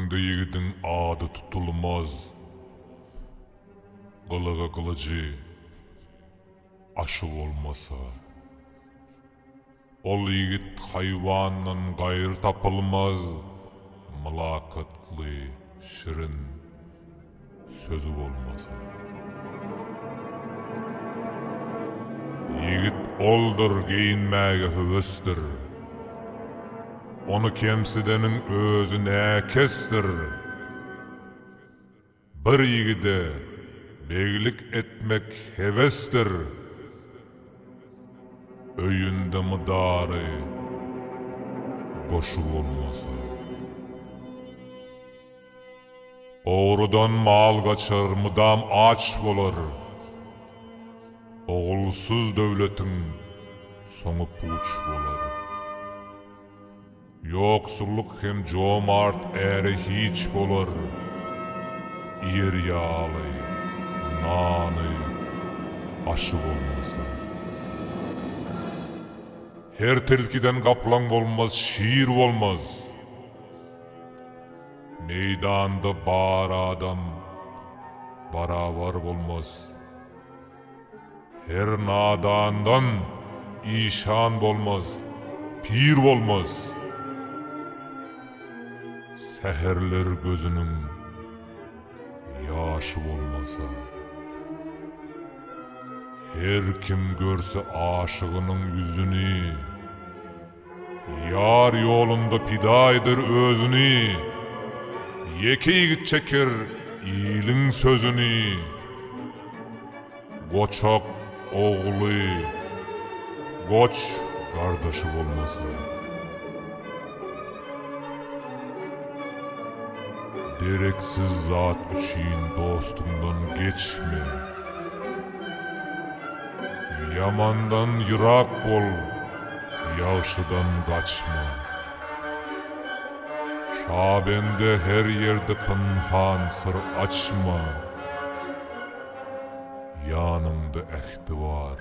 Köyüňde ýigitiň ady tutulmaz. Gylygy kılıjy aşyk bolmasa. Ol ýigit haýwandan gaýry tapylmaz. Mylakatly, şirin sözü bolmasa. Ýigit oldur giyinmäge höwesdir. Onu kemsideniň özü näkesdir. Bir ýigide beglik etmek hevesdir. Öýünde mydary goşu bolmasa. Ogrudan mal gaçar mydam aç bolar. Ogulsuz döwletiň soňy puç bolar. Yoksulluk hem jomart äri hiç bolar. Ýer ýaly, nany, aşy bolmasa. Her tilkiden gaplan bolmaz, şiir bolmaz. Meydanda bar adam barabar bolmaz. Her nadandan işan bolmaz, pir bolmaz. Seherler gözünün ýaşy bolmasa. Her kim görse aşygynyň ýüzüni, ýar ýolunda pida eder özüni. Ýeke ýigit çeker ýylyň sözüni. Goçak ogly, goç gardaşy bolmasa. Dereksiz zat üçün dostundan geçme. Yamandan ýyrak bol, ýagşydan gaçma. Şabende her yerde pınhan sır açma. Yanında ähdi var.